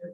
A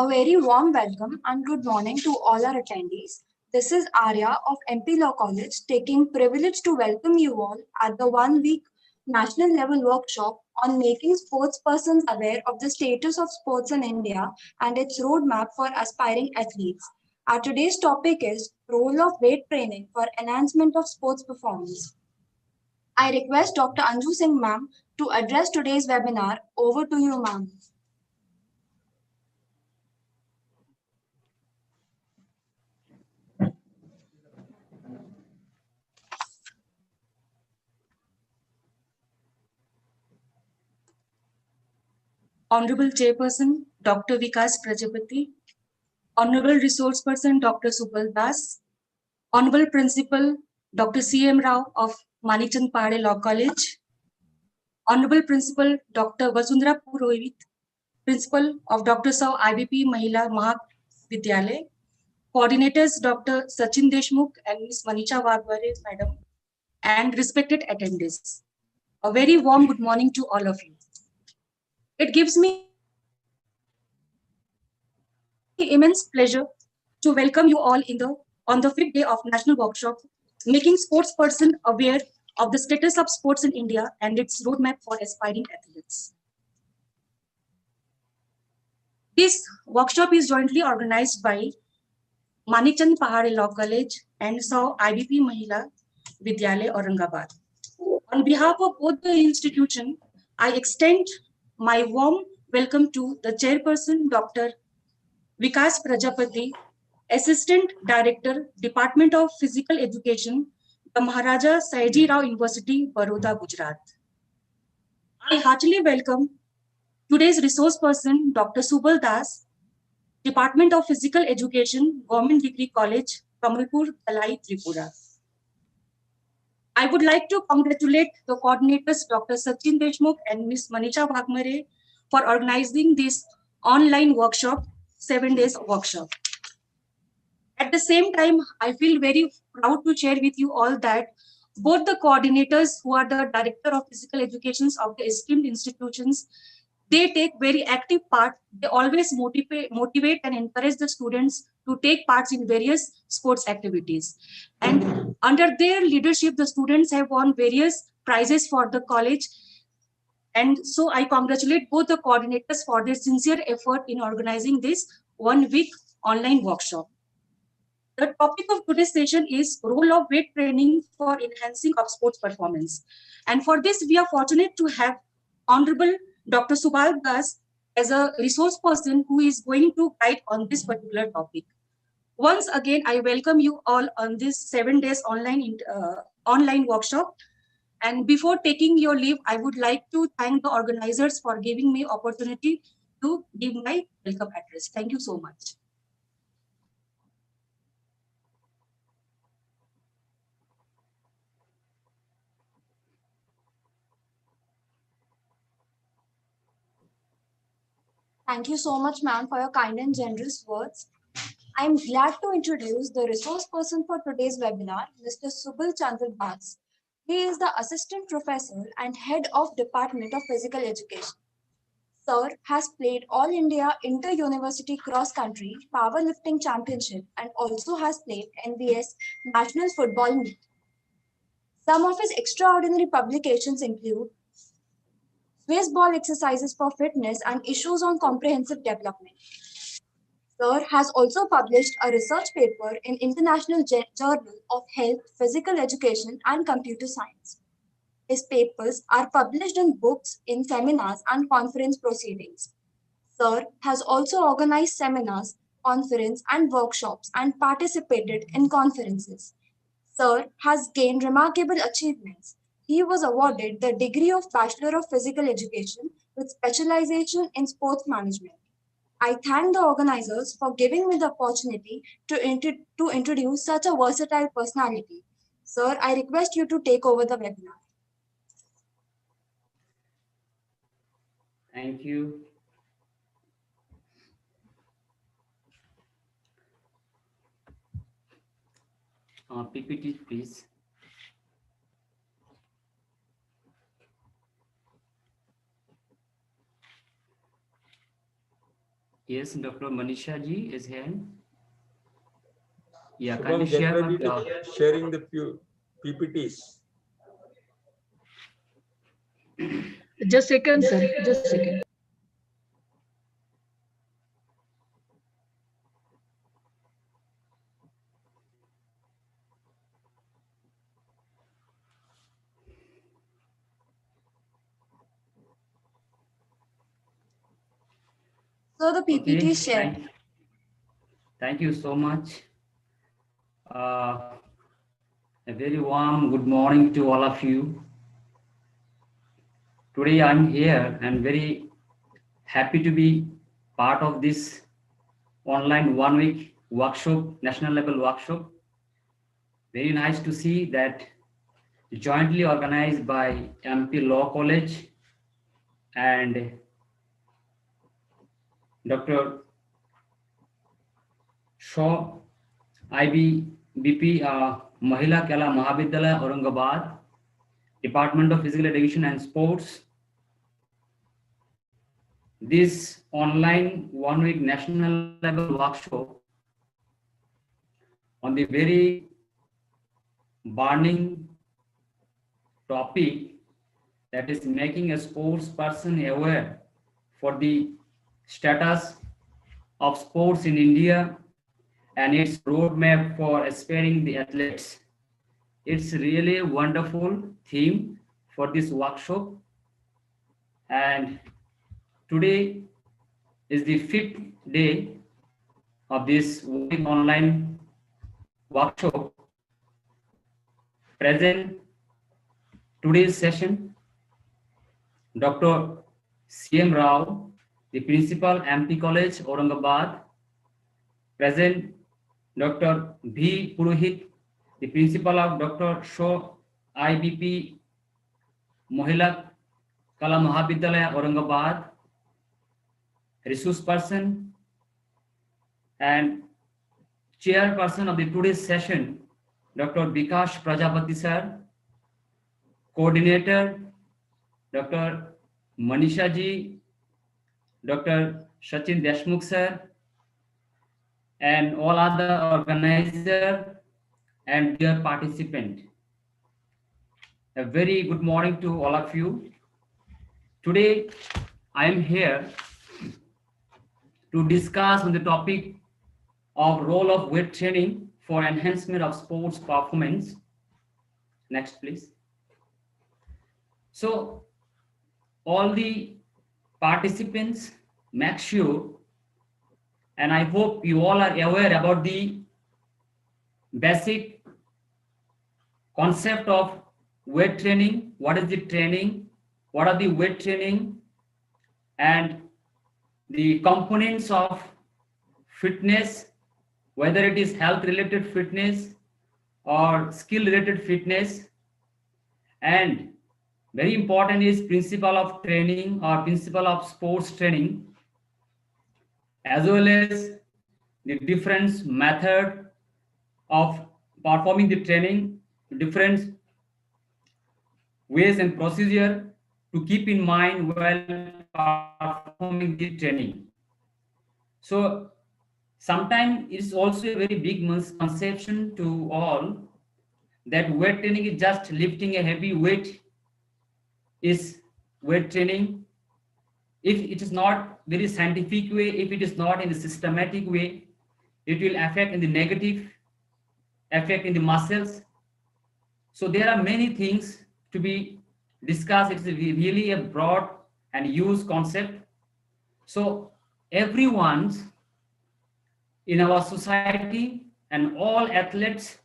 very warm welcome and good morning to all our attendees. This is Arya of MP Law College taking privilege to welcome you all at the 1 week national level workshop on making sports persons aware of the status of sports in India and its roadmap for aspiring athletes. Our today's topic is role of weight training for enhancement of sports performance. I request Dr. Anju Singh ma'am to address today's webinar. Over to you, ma'am. Honorable Chairperson, Dr. Vikas Prajapati, Honorable Resource Person, Dr. Subal Das, Honorable Principal, Dr. C.M. Rao of Manichand Pade Law College, Honorable Principal, Dr. Vasundhara Purohit, Principal of Dr. Saw IBP Mahila Mahavidyalay, Coordinators Dr. Sachin Deshmukh and Ms. Manisha Wagware, Madam, and respected attendees. A very warm good morning to all of you. It gives me immense pleasure to welcome you all on the 5th day of National Workshop, making sports person aware of the status of sports in India and its roadmap for aspiring athletes. This workshop is jointly organized by Manichand Pahade Law College and Saw IBP Mahila Vidyalay Aurangabad. On behalf of both the institution, I extend my warm welcome to the chairperson, Dr. Vikas Prajapati, Assistant Director, Department of Physical Education, the Maharaja Sayaji Rao University, Baroda, Gujarat. I heartily welcome today's resource person, Dr. Subal Das, Department of Physical Education, Government Degree College, Kamalpur, Talai, Tripura. I would like to congratulate the coordinators, Dr. Sachin Deshmukh and Ms. Manisha Wagware, for organizing this online workshop, 7 days workshop. At the same time, I feel very proud to share with you all that both the coordinators who are the Director of Physical Education of the esteemed institutions, they take very active part. They always motivate and encourage the students to take parts in various sports activities. And under their leadership, the students have won various prizes for the college. And so I congratulate both the coordinators for their sincere effort in organizing this 1 week online workshop. The topic of today's session is role of weight training for enhancing of sports performance. And for this, we are fortunate to have Honorable Dr. Subal Das as a resource person who is going to guide on this particular topic. Once again, I welcome you all on this 7 days online workshop. And before taking your leave, I would like to thank the organizers for giving me opportunity to give my welcome address. Thank you so much. Thank you so much, ma'am, for your kind and generous words. I'm glad to introduce the resource person for today's webinar, Mr. Subal Chandra Das. He is the Assistant Professor and Head of Department of Physical Education. Sir has played All India Inter-University Cross-Country Powerlifting Championship and also has played NBS National Football Meet. Some of his extraordinary publications include Swiss ball exercises for fitness and issues on comprehensive development. Sir has also published a research paper in International Journal of Health, Physical Education and Computer Science. His papers are published in books, in seminars and conference proceedings. Sir has also organized seminars, conferences and workshops and participated in conferences. Sir has gained remarkable achievements. He was awarded the degree of Bachelor of Physical Education with specialization in sports management. I thank the organizers for giving me the opportunity to introduce such a versatile personality. Sir, I request you to take over the webinar. Thank you. PPT, please. Yes, Dr. Manisha ji is here. Yeah, Shubham, kindly get share ready my to sharing the PPTs. Just second, sir. Just second. So the PPT Okay, is shared. thank you so much. A very warm good morning to all of you. Today I'm here and very happy to be part of this online 1 week workshop, national level workshop. Very nice to see that jointly organized by MP Law College and Dr. Shaw, IBBP, Mahila Kala Mahavidyalaya, Aurangabad, Department of Physical Education and Sports. This online 1 week national level workshop on the very burning topic, that is making a sports person aware for the status of sports in India and its roadmap for aspiring the athletes. It's really a wonderful theme for this workshop. And today is the 5th day of this 1 week online workshop. Present today's session, Dr. C.M. Rao, the Principal, MP College, Aurangabad. Present Dr. V. Purohit, the Principal of Dr. Shaw IBP Mohila Kala Mahavidyalaya, Aurangabad. Resource person and chairperson of the today's session, Dr. Bikash Prajapati sir. Coordinator, Dr. Manisha ji, Dr. Sachin Deshmukh sir, and all other organizer and dear participant. A very good morning to all of you. Today, I am here to discuss on the topic of role of weight training for enhancement of sports performance. Next, please. So, all the participants, make sure, and I hope you all are aware about the basic concept of weight training. What is the training? What are the weight training? And the components of fitness, whether it is health related fitness or skill related fitness. And very important is principle of training or principle of sports training, as well as the different method of performing the training, different ways and procedure to keep in mind while performing the training. So sometimes it's also a very big misconception to all that weight training is just lifting a heavy weight is weight training. If it is not very scientific way, if it is not in a systematic way, it will affect in the negative effect in the muscles. So there are many things to be discussed. It's really a broad and used concept. So everyone's in our society and all athletes,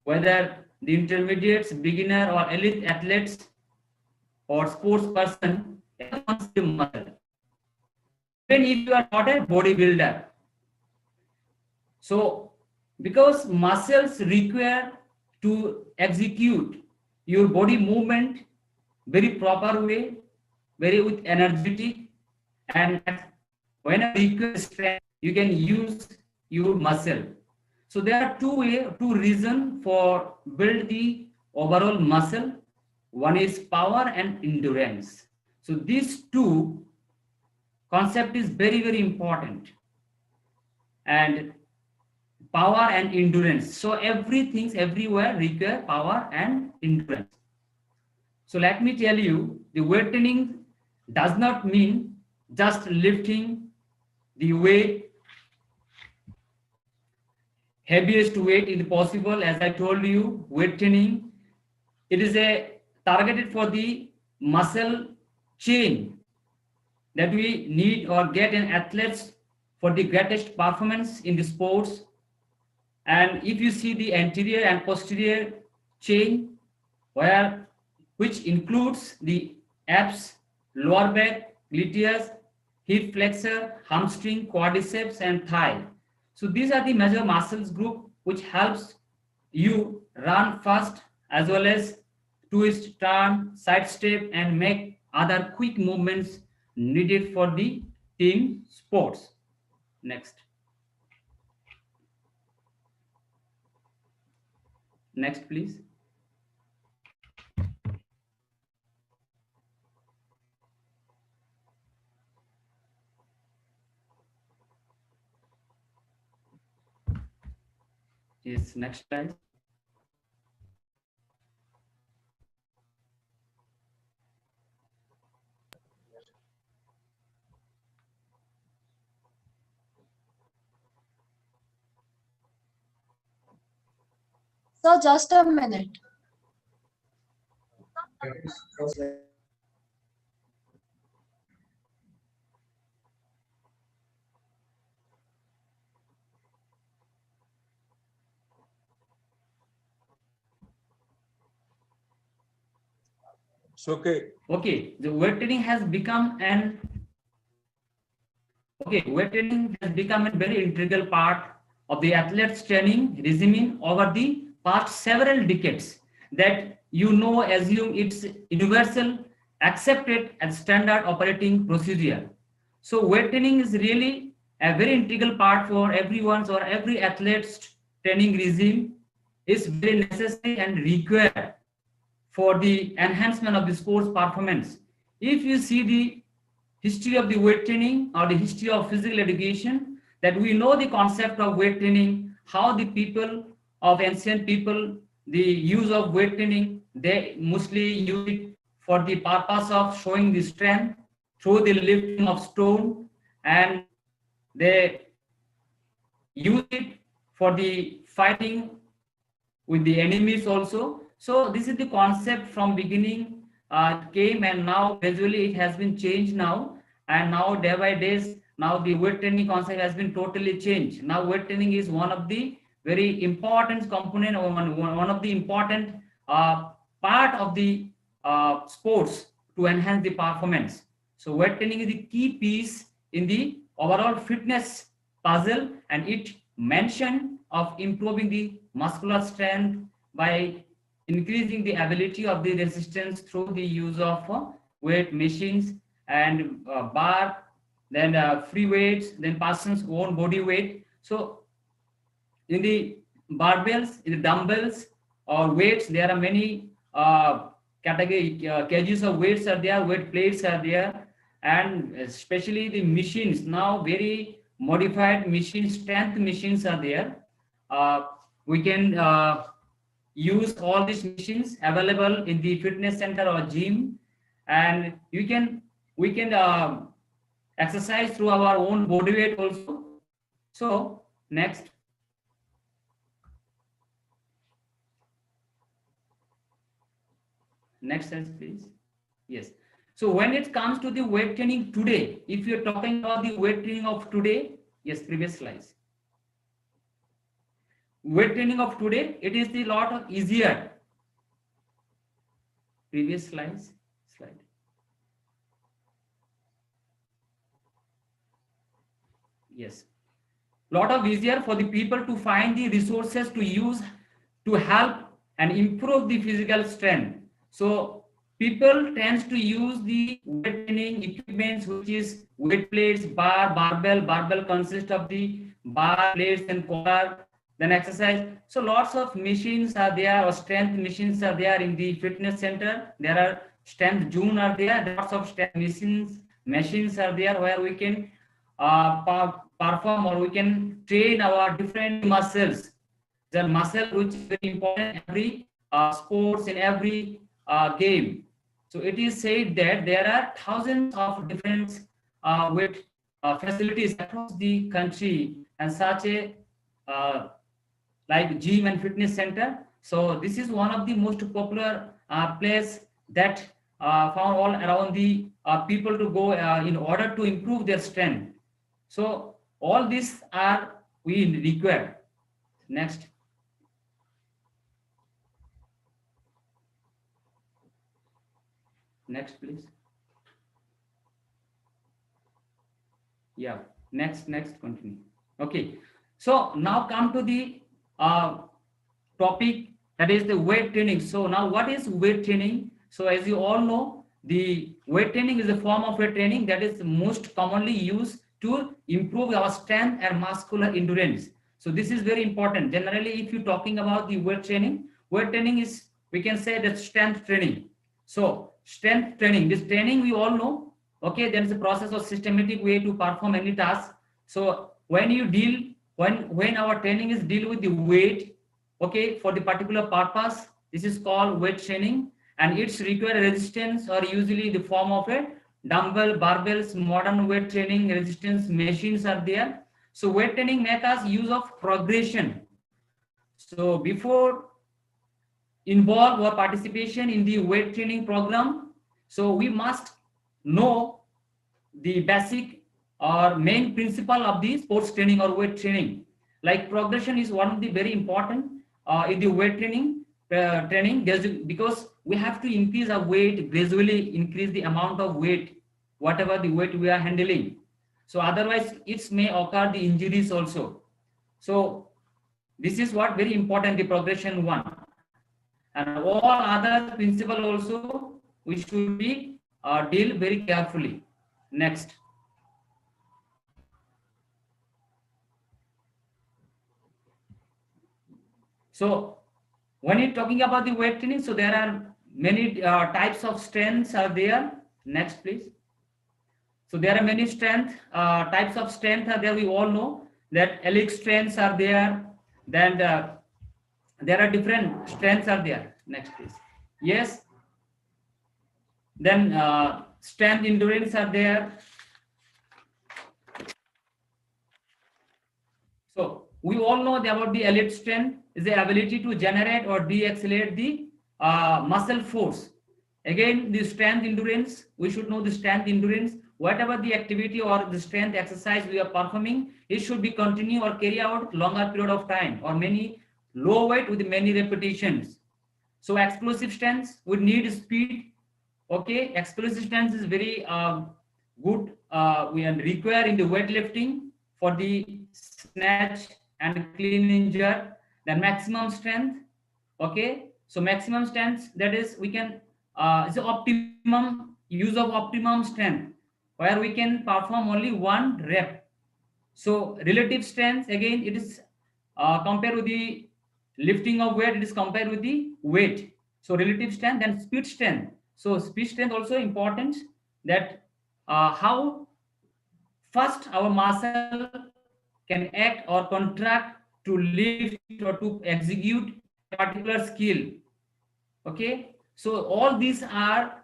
whether the intermediates, beginner or elite athletes or sports person, everyone's the muscle. Even if you are not a bodybuilder. So because muscles require to execute your body movement very proper way, very with energetic, and when you require strength, you can use your muscle. So there are two reasons for build the overall muscle. One is power and endurance. So these two concept is very important, and power and endurance. So everything everywhere require power and endurance. So let me tell you, the weight training does not mean just lifting the weight, heaviest weight is possible. As I told you, weight training, it is a targeted for the muscle chain that we need or get in athletes for the greatest performance in the sports. And if you see the anterior and posterior chain, where which includes the abs, lower back, gluteus, hip flexor, hamstring, quadriceps, and thigh. So these are the major muscles group which helps you run fast as well as twist, turn, side step, and make other quick movements needed for the team sports. Next. Next, please. Yes, next slide. So just a minute. It's okay. Okay, the weight training has become an weight training has become a very integral part of the athlete's training regimen over the past several decades. That assume it's universal, accepted as standard operating procedure. So weight training is really a very integral part for everyone's or every athlete's training regime. Is very necessary and required for the enhancement of the sports performance. If you see the history of the weight training or the history of physical education, that we know the concept of weight training, how the people of ancient people, the use of weight training, they mostly use it for the purpose of showing the strength through the lifting of stone, and they use it for the fighting with the enemies also. So this is the concept from beginning came, and now gradually it has been changed now, and now day by days now the weight training concept has been totally changed. Now weight training is one of the very important component or one of the important part of the sports to enhance the performance. So weight training is the key piece in the overall fitness puzzle, and it mention of improving the muscular strength by increasing the ability of the resistance through the use of weight machines and bar, then free weights, then person's own body weight. So in the barbells, in the dumbbells or weights, there are many kgs of weights are there, weight plates are there, and especially the machines now, very modified machines, strength machines are there. We can use all these machines available in the fitness center or gym, and we can exercise through our own body weight also. So next. Next slide, please. Yes. So when it comes to the weight training today, if you're talking about the weight training of today, yes, previous slides. Weight training of today, it is the lot of easier. Previous slides, slide. Yes. Lot of easier for the people to find the resources to use to help and improve the physical strength. So people tends to use the weight training equipments, which is weight plates, bar, barbell. Barbell consists of the bar, plates, and collar. Then exercise. So lots of machines are there, or strength machines are there in the fitness center. There are strength zone are there. Lots of strength machines are there where we can perform, or we can train our different muscles. The muscle which is very important in every sports, in every game. So it is said that there are thousands of different weight facilities across the country, and such a like gym and fitness center. So this is one of the most popular place that found all around the people to go in order to improve their strength. So all these are we require. Next. Next, please. Yeah, next, continue. Okay, so now come to the topic, that is the weight training. So now what is weight training? So as you all know, the weight training is a form of weight training that is most commonly used to improve our strength and muscular endurance. So this is very important. Generally, if you're talking about the weight training is, we can say that strength training. So strength training, this training we all know, okay, there is a process or systematic way to perform any task. So when you deal, when our training is deal with the weight, okay, for the particular purpose, this is called weight training, and it's require resistance, or usually in the form of a dumbbell, barbells. Modern weight training resistance machines are there. So weight training make us use of progression. So before involve or participation in the weight training program, so we must know the basic or main principle of the sports training or weight training. Like progression is one of the very important in the weight training because we have to increase our weight, gradually increase the amount of weight, whatever the weight we are handling. So otherwise it may occur the injuries also. So this is what very important, the progression one. And all other principle also we should be deal very carefully. Next. So when you're talking about the weight training, so there are many types of strengths are there. Next, please. So there are many types of strength are there. We all know that elite strengths are there. Then there are different strengths are there. Next, please. Yes. Then strength endurance are there. So we all know about the elite strength is the ability to generate or de-accelerate the muscle force. Again, the strength endurance, we should know the strength endurance. Whatever the activity or the strength exercise we are performing, it should be continue or carry out longer period of time, or many low weight with many repetitions. So explosive strength would need speed. Okay, explosive strength is very good. We require in the weightlifting for the snatch and clean and jerk. Then maximum strength. Okay, so maximum strength, that is we can is optimum use of optimum strength, where we can perform only one rep. So relative strength, again it is compared with the lifting of weight, it is compared with the weight. So relative strength. Then speed strength. So speed strength also important, that how fast our muscle can act or contract to lift or to execute a particular skill. Okay, so all these are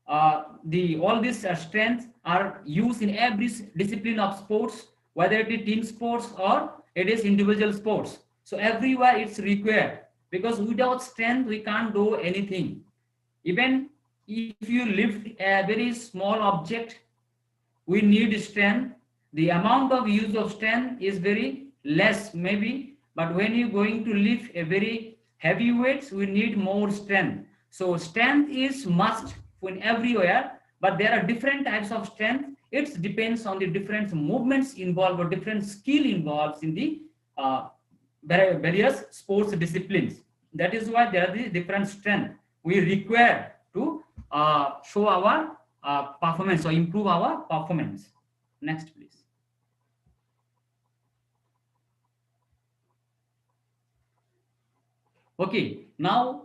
all these strengths are used in every discipline of sports, whether it is team sports or it is individual sports. So everywhere it's required, because without strength we can't do anything. Even if you lift a very small object, we need strength. The amount of use of strength is very less maybe, but when you're going to lift a very heavy weights, we need more strength. So strength is must in everywhere, but there are different types of strength. It depends on the different movements involved or different skill involved in the various sports disciplines. That is why there are the different strength we require to show our performance or improve our performance. Next, please. Okay, now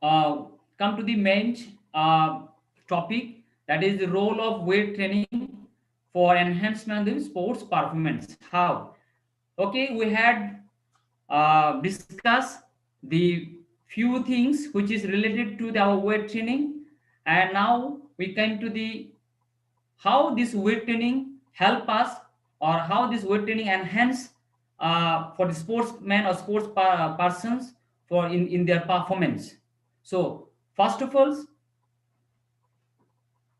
come to the main topic, that is the role of weight training for enhancement of sports performance. How? Okay, we had discussed the few things which is related to our weight training, and now we come to the how this weight training help us, or how this weight training enhance for the sportsmen or sports persons for in their performance. So first of all,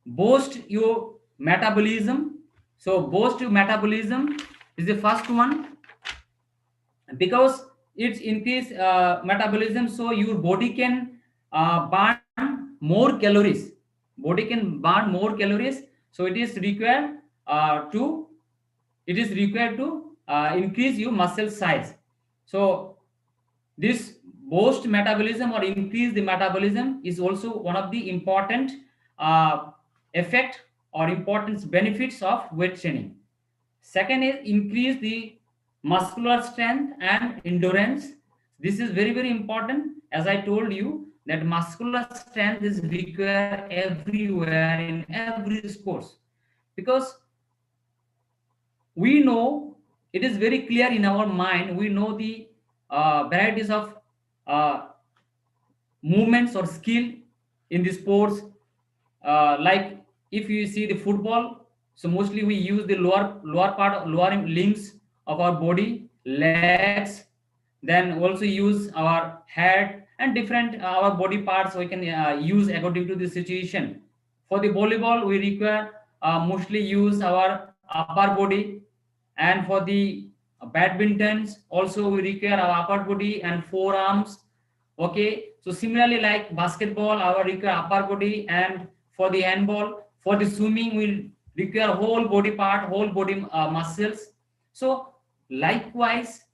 boost your metabolism. So boost your metabolism is the first one, because it's increase metabolism, so your body can burn more calories. Body can burn more calories, so to it is required to increase your muscle size. So this boost metabolism or increase the metabolism is also one of the important effect or important benefits of weight training. Second is increase the muscular strength and endurance. This is very, very important. As I told you, that muscular strength is required everywhere in every sports, because we know, it is very clear in our mind, we know the varieties of uh, movements or skill in the sports. Like if you see the football, so mostly we use the lower part, lower limbs of our body, legs, then also use our head and different our body parts we can use according to the situation. For the volleyball, we require mostly use our upper body, and for the badmintons also we require our upper body and forearms. Okay, so similarly like basketball, our require upper body, and for the handball, for the swimming, we require whole body part, whole body muscles. So likewise,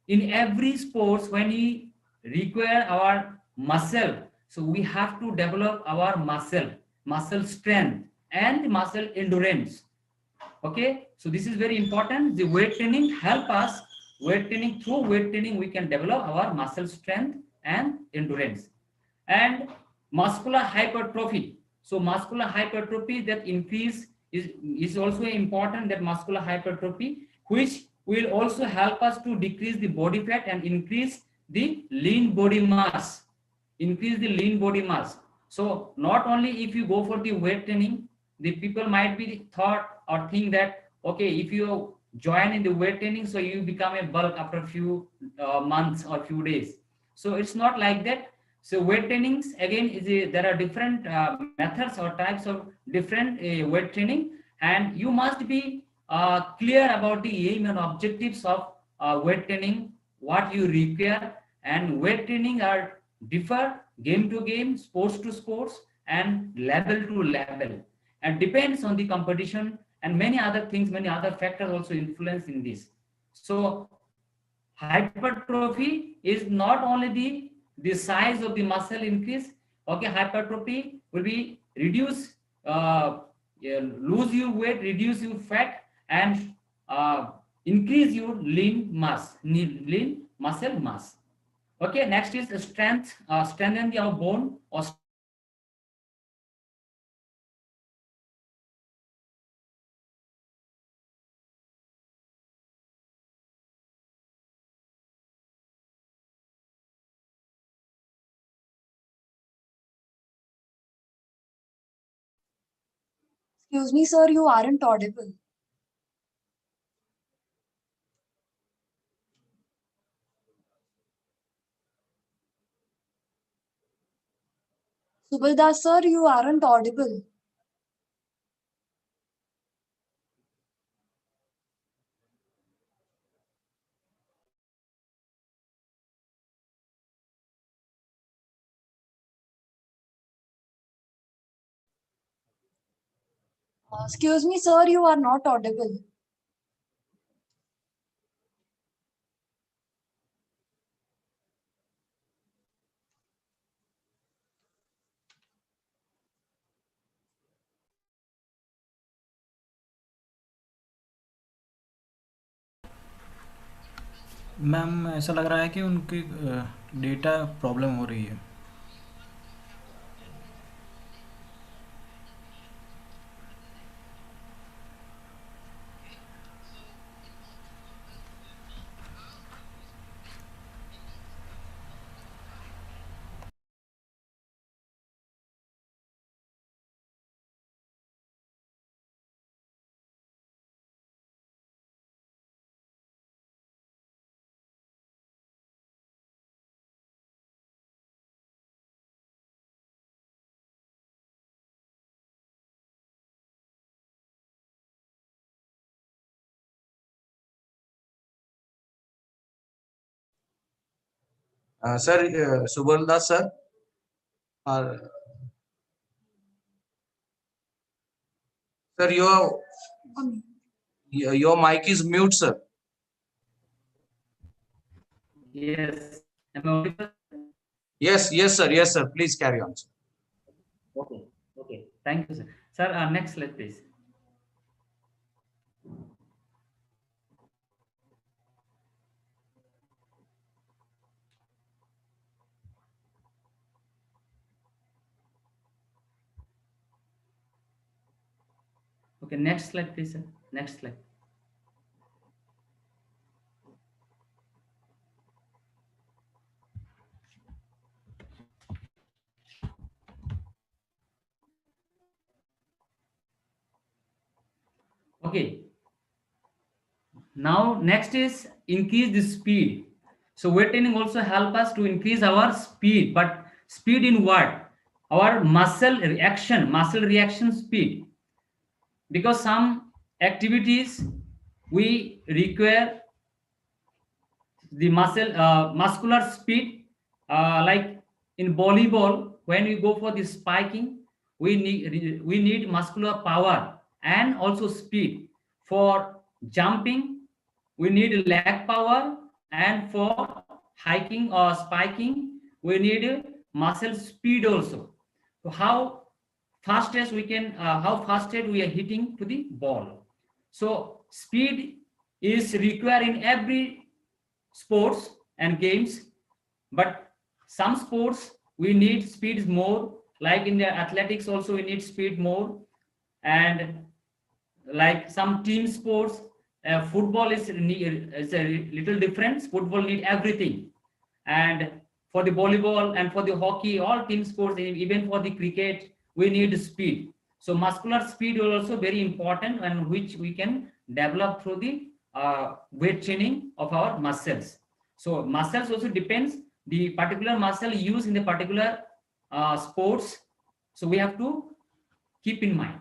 in every sports, when we require our muscle, so we have to develop our muscle strength and muscle endurance. Okay, so this is very important. The weight training help us. Weight training, through weight training we can develop our muscle strength and endurance. And muscular hypertrophy, so muscular hypertrophy, that increase is also important, that muscular hypertrophy, which will also help us to decrease the body fat and increase the lean body mass. So not only if you go for the weight training, the people might be thought or think that, okay, if you join in the weight training, so you become a bulk after a few months or few days. So it's not like that. So weight trainings again there are different methods or types of different weight training, and you must be clear about the aim and objectives of weight training, what you require. And weight training are differ game to game, sports to sports, and level to level, and depends on the competition, and many other things, many other factors also influence in this. So hypertrophy is not only the size of the muscle increase. Okay, hypertrophy will be reduce yeah, lose your weight, reduce your fat, and increase your lean muscle mass. Okay, next is strength, strengthen the our bone or strengthen the our muscle. So hypertrophy is strengthen the our bone or strengthen the our muscle. Excuse me, sir, you aren't audible. Subaldas, sir, you aren't audible. Excuse me, sir, you are not audible. Ma'am ऐसा लग रहा है कि उनकी data problem हो रही है। Sir, Subhaldas sir, uh, sir, your mic is mute, sir. Yes. Am I audible? Yes, sir. Please carry on, sir. Okay. Okay. Thank you, sir. Sir, next slide, please. Okay, next slide, please, sir. Next slide. Okay. Now, next is increase the speed. So weight training also help us to increase our speed, but speed in what? Our muscle reaction speed. Because some activities we require the muscular speed, like in volleyball when we go for the spiking, we need muscular power and also speed. For jumping we need leg power, and for hiking or spiking we need muscle speed also. So how fastest we are hitting to the ball. So speed is required in every sports and games, but some sports we need speed more, like in the athletics also we need speed more. And like some team sports, football is a little different. Football need everything, and for the volleyball and for the hockey, all team sports, even for the cricket, we need speed. So muscular speed is also very important, and which we can develop through the weight training of our muscles. So muscles also depends the particular muscle used in the particular sports. So we have to keep in mind.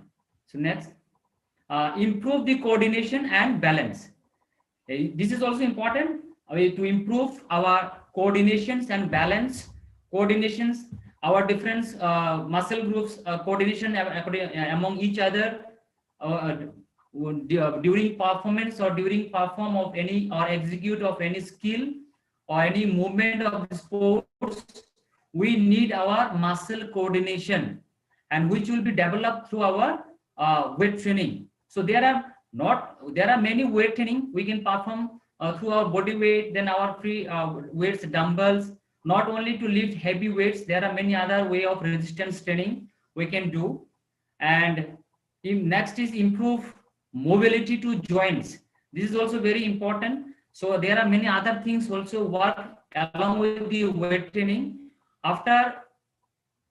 So next, improve the coordination and balance. This is also important to improve our coordinations and balance. Coordinations, our different muscle groups, coordination among each other uh, during performance or during perform of any or execute of any skill or any movement of the sports, we need our muscle coordination, and which will be developed through our weight training. So there are many weight training we can perform through our body weight, then our free weights, dumbbells. Not only to lift heavy weights, there are many other way of resistance training we can do. And next is improve mobility to joints. This is also very important. So there are many other things also work along with the weight training. After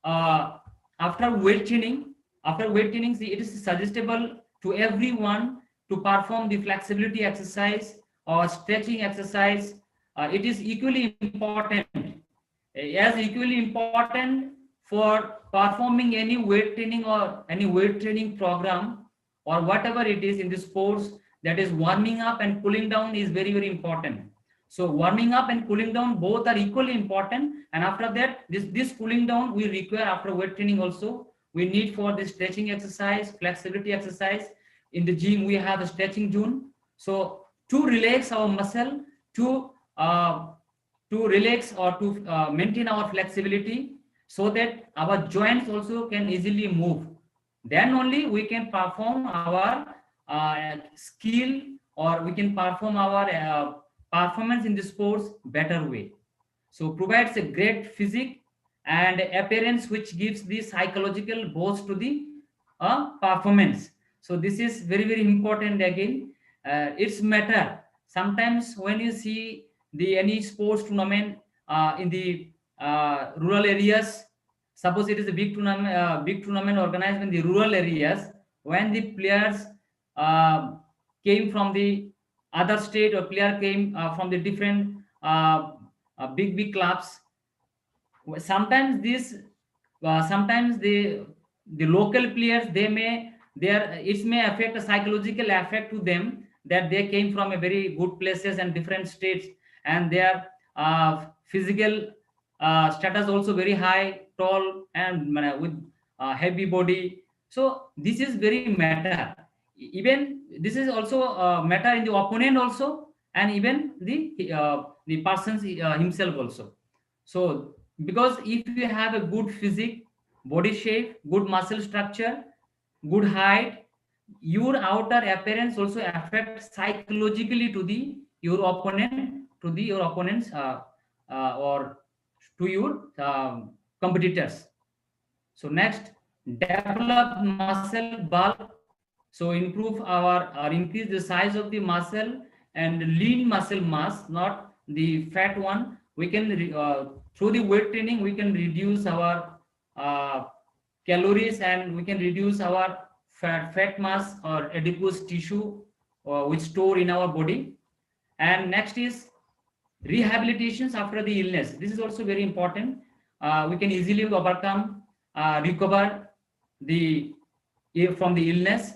uh, after weight training, it is suggestible to everyone to perform the flexibility exercise or stretching exercise. It is equally important, as equally important for performing any weight training or any weight training program or whatever it is in the sports. That is, warming up and cooling down is very, very important. So warming up and cooling down both are equally important, and after that this cooling down we require after weight training also. We need for the stretching exercise, flexibility exercise. In the gym we have a stretching zone, so to relax our muscle, to uh, to relax or to maintain our flexibility, so that our joints also can easily move. Then only we can perform our skill, or we can perform our performance in the sports better way. So provides a great physique and appearance which gives the psychological boost to the performance. So this is very very important again. It's matter sometimes when you see the any sports tournament in the rural areas. Suppose it is a big tournament organized in the rural areas. When the players uh, came from the other state, or player came from the different big clubs, sometimes this sometimes the local players, they may their it may affect a psychological effect to them, that they came from a very good places and different states, and their physical status also very high, tall, and with heavy body. So this is very matter. Even this is also matter in the opponent also, and even the persons himself also. So because if you have a good physique, body shape, good muscle structure, good height, your outer appearance also affects psychologically to the your opponent, to the your opponents, or to your competitors. So next, develop muscle bulk. So improve our, or increase the size of the muscle and lean muscle mass, not the fat one. We can through the weight training we can reduce our calories, and we can reduce our fat mass or adipose tissue which store in our body. And next is rehabilitations after the illness. This is also very important. We can easily overcome, recover the from the illness.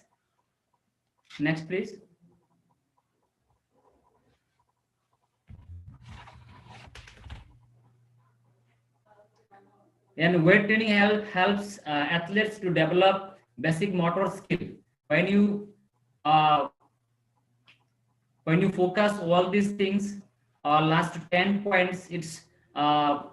Next, please. And weight training helps athletes to develop basic motor skill. When you uh, when you focus all these things, last 10 points, it's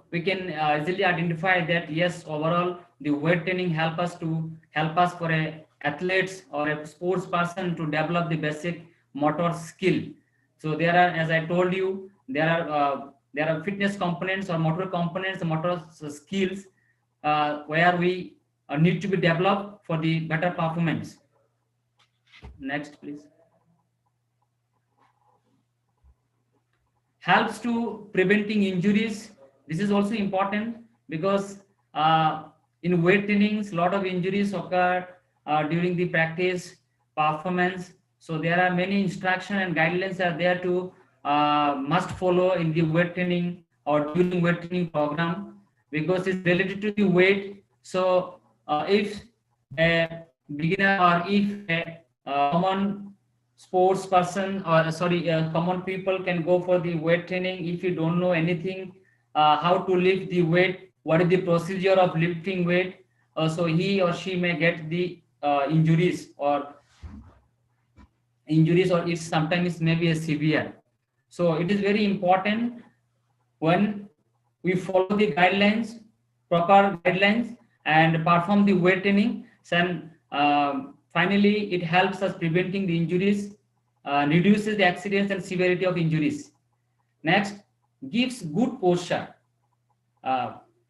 we can easily identify that yes, overall the weight training help us for a athletes or a sports person to develop the basic motor skill. So there are, as I told you, there are fitness components or motor components, motor skills where we need to be developed for the better performance. Next, please. Helps to preventing injuries. This is also important because in weight trainings, a lot of injuries occur during the practice performance. So there are many instruction and guidelines are there to must follow in the weight training or during weight training program, because it's related to the weight. So if a beginner, or if a common sports person, or sorry, common people can go for the weight training, if you don't know anything how to lift the weight, what is the procedure of lifting weight, so he or she may get the injuries, or it sometimes may be a severe. So it is very important when we follow the guidelines, proper guidelines, and perform the weight training. Then finally it helps us preventing the injuries, reduces the accidents and severity of injuries. Next, gives good posture,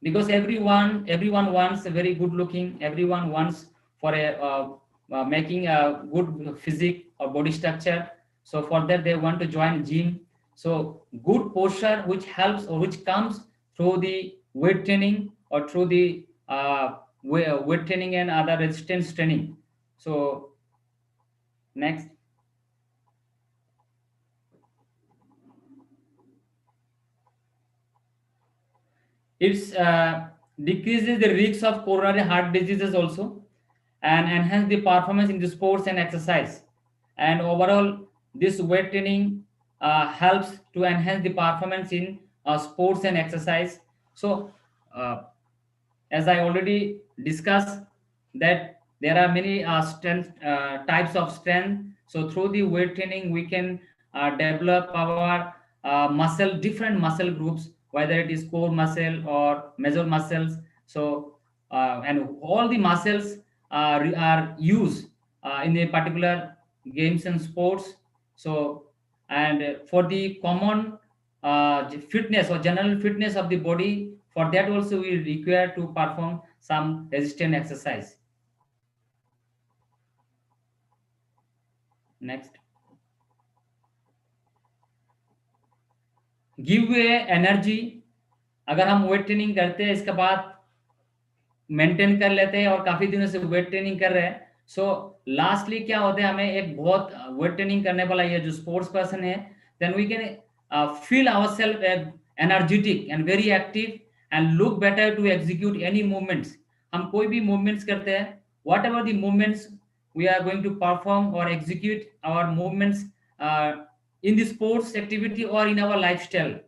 because everyone wants a very good looking, everyone wants for a making a good physique or body structure. So for that they want to join gym. So good posture which helps, or which comes through the weight training, or through the weight training and other resistance training. So next. It decreases the risks of coronary heart diseases also, and enhance the performance in the sports and exercise. And overall, this weight training helps to enhance the performance in sports and exercise. So, as I already discussed, that there are many types of strength. So through the weight training, we can develop our different muscle groups, whether it is core muscle or major muscles. So and all the muscles are used in a particular games and sports. So And for the common fitness or general fitness of the body, for that also we require to perform some resistance exercise. Next. Give way energy. अगर हम weight training करते हैं इसके बाद maintain कर लेते हैं और काफी दिनों से वेट ट्रेनिंग कर रहे हैं, सो लास्टली क्या होता है, हमें एक बहुत वेट ट्रेनिंग करने वाला ये जो स्पोर्ट्स पर्सन है, then we can feel ourself energetic and very active and look better to execute any movements. हम कोई भी मूवमेंट्स करते हैं, whatever the movements we are going to perform or execute our movements in the sports activity or in our lifestyle,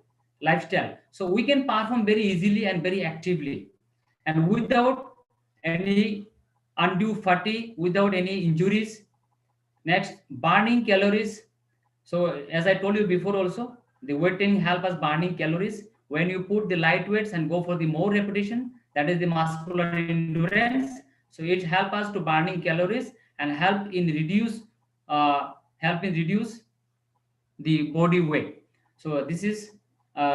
so we can perform very easily and very actively and without any undue fatigue, without any injuries. Next, burning calories. So as I told you before also, the weight training help us burning calories. When you put the light weights and go for the more repetition, that is the muscular endurance. So it help us to burning calories and help in reduce the body weight. So this is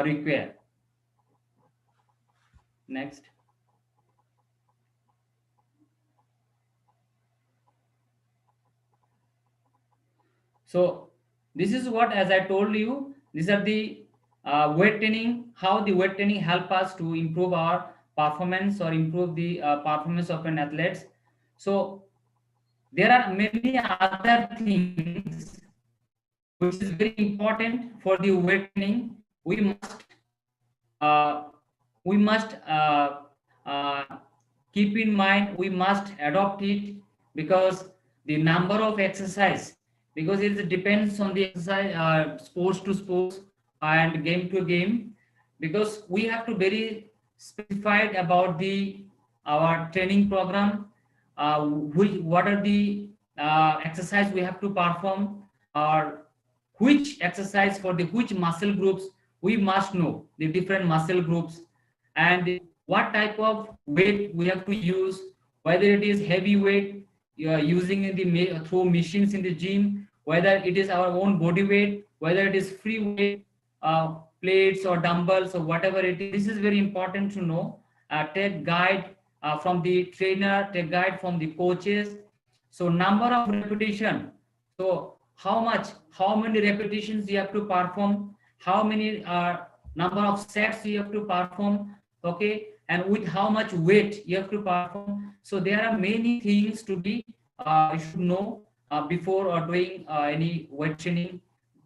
required. Next. So this is what, as I told you, these are the weight training, how the weight training help us to improve our performance or improve the performance of an athlete. So there are many other things which is very important for the weight training. We must keep in mind, we must adopt it, because the number of exercise, because it depends on the exercise, sports to sports and game to game, because we have to very specified about the our training program, what are the exercise we have to perform, or which exercise for the which muscle groups. We must know the different muscle groups and what type of weight we have to use, whether it is heavy weight you are using in the through machines in the gym, whether it is our own body weight, whether it is free weight, plates or dumbbells or whatever it is. This is very important to know. Take guide from the trainer, take guide from the coaches. So number of repetition. So how many repetitions you have to perform, how many number of sets you have to perform, okay, and with how much weight you have to perform. So there are many things to be you should know before or doing any weight training.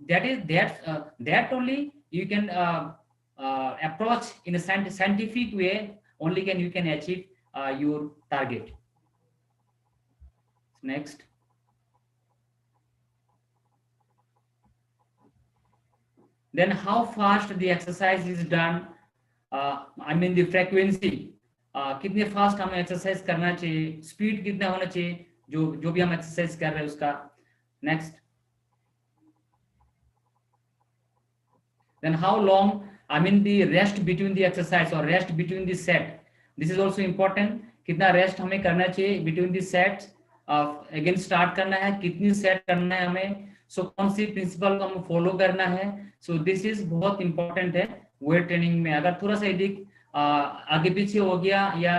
That only you can approach in a scientific way, only you can achieve your target. Next. Then how fast the exercise is done, I mean the frequency, कितने fast हमें exercise करना चाहिए, speed कितना होना चाहिए जो भी हम एक्सरसाइज कर रहे हैं उसका. Next. Then how long, I mean the rest between the exercise or rest between the set. This is also important. कितना रेस्ट हमें करना चाहिए between the sets. Again start करना है, कितनी सेट करना है हमें, सो कौन सी प्रिंसिपल को हमें फॉलो करना है. सो दिस इज बहुत इंपॉर्टेंट है वेट ट्रेनिंग में. अगर थोड़ा सा यदि आगे पीछे हो गया या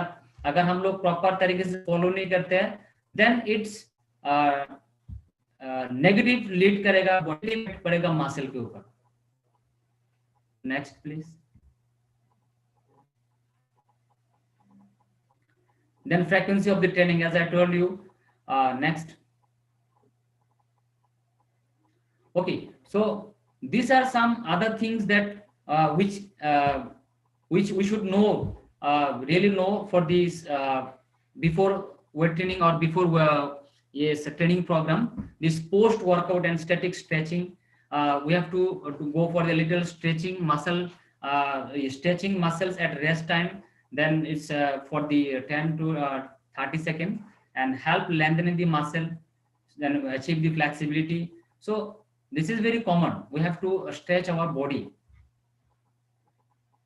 अगर हम लोग प्रॉपर तरीके से फॉलो नहीं करते हैं, देन इट्स नेगेटिव लीड करेगा, बॉडी इफेक्ट पड़ेगा मसल के ऊपर. Next please. Then frequency of the training, as I told you. Next. Okay, so these are some other things that which we should know, really know for these before weight training or before yes training program. This post workout and static stretching, we have to go for the little stretching stretching muscles at rest time. Then it's for the 10 to 30 seconds and help lengthening the muscle, then achieve the flexibility. So this is very common. We have to stretch our body.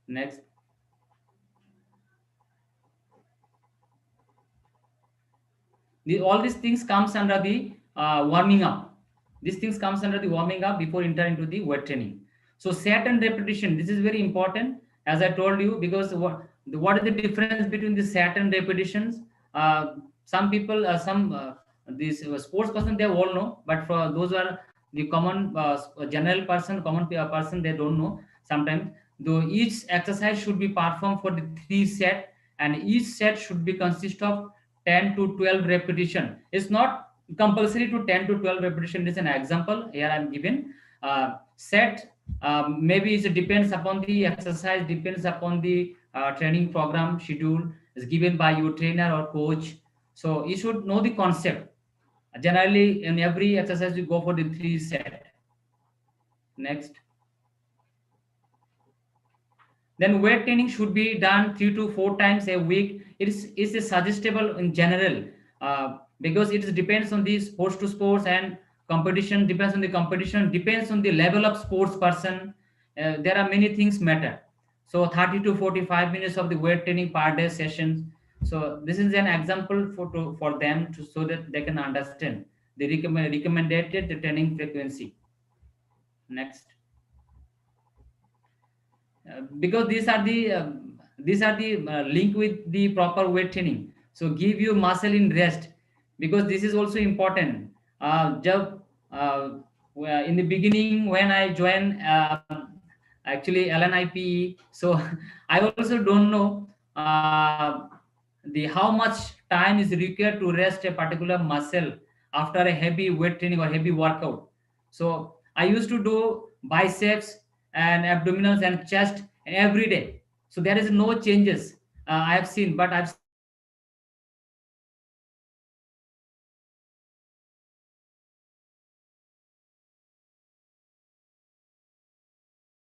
Next. All these things comes under the warming up. These things comes under the warming up before entering into the weight training. So set and repetition, this is very important, as I told you, because what is the difference between the set and repetitions? Some people, these sports person, they all know, but for those who are the common general person, common person, they don't know sometimes. Though each exercise should be performed for the 3 set, and each set should be consist of 10 to 12 repetition. It's not compulsory to 10 to 12 repetition. Is an example here I'm given. Set, maybe it depends upon the exercise, depends upon the training program schedule is given by your trainer or coach. So you should know the concept. Generally in every exercise you go for the 3 set. Next. Then weight training should be done 3 to 4 times a week. It's a suggestible in general, because it depends on the sports to sports, and competition depends on the competition, depends on the level of sports person. There are many things matter. So 30 to 45 minutes of the weight training per day sessions. So this is an example for them to, so that they can understand the recommended the training frequency. Next. Because these are the link with the proper weight training. So give your muscle in rest, because this is also important. In the beginning when I joined actually LNIPE, so I also don't know the how much time is required to rest a particular muscle after a heavy weight training or heavy workout. So I used to do biceps and abdominals and chest every day. So there is no changes I have seen, but I've seen the muscle relaxation after a heavy weight training or heavy workout. So this is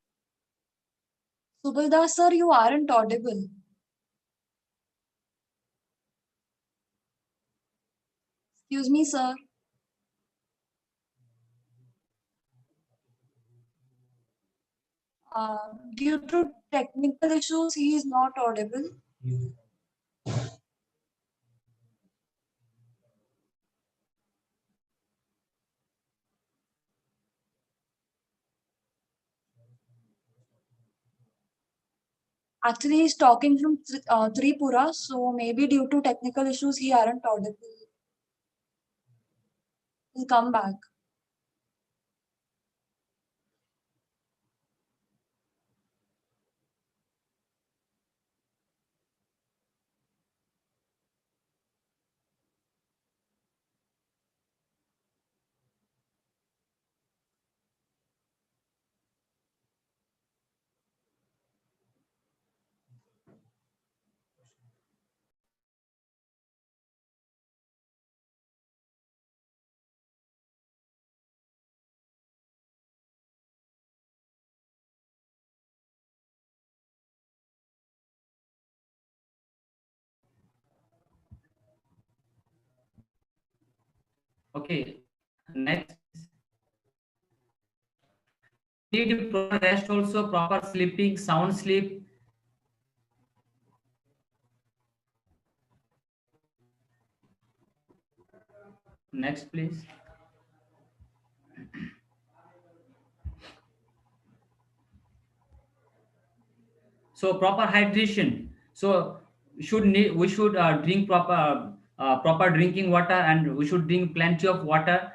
very important. Subaldas sir, you aren't audible. Excuse me, sir. Due to technical issues, he is not audible. Actually, he's talking from Tripura, so maybe due to technical issues, he aren't audible. He'll come back. Okay, next. You need proper rest also, proper sleeping, sound sleep. Next, please. So proper hydration. So we should drink proper drinking water, and we should drink plenty of water,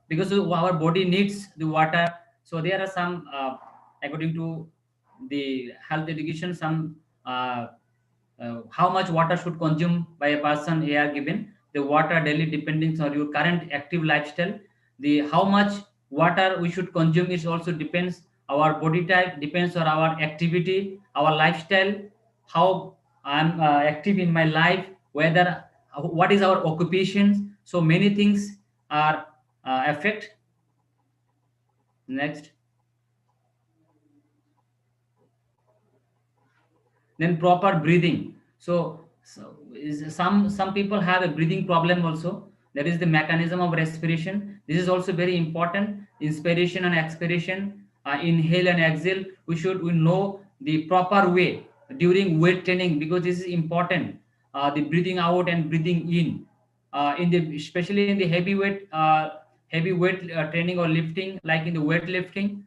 because our body needs the water. So there are some according to the health education, some how much water should consume by a person they are given the water daily, depending on your current active lifestyle. The how much water we should consume is also depends our body type, depends on our activity, our lifestyle, how I'm active in my life, whether what is our occupations. So many things are affect. Next. Then proper breathing. So some people have a breathing problem also. That is the mechanism of respiration. This is also very important. Inspiration and expiration. inhale and exhale. We know the proper way during weight training, because this is important. The breathing out and breathing in the, especially in the heavy weight training or lifting, like in the weight lifting.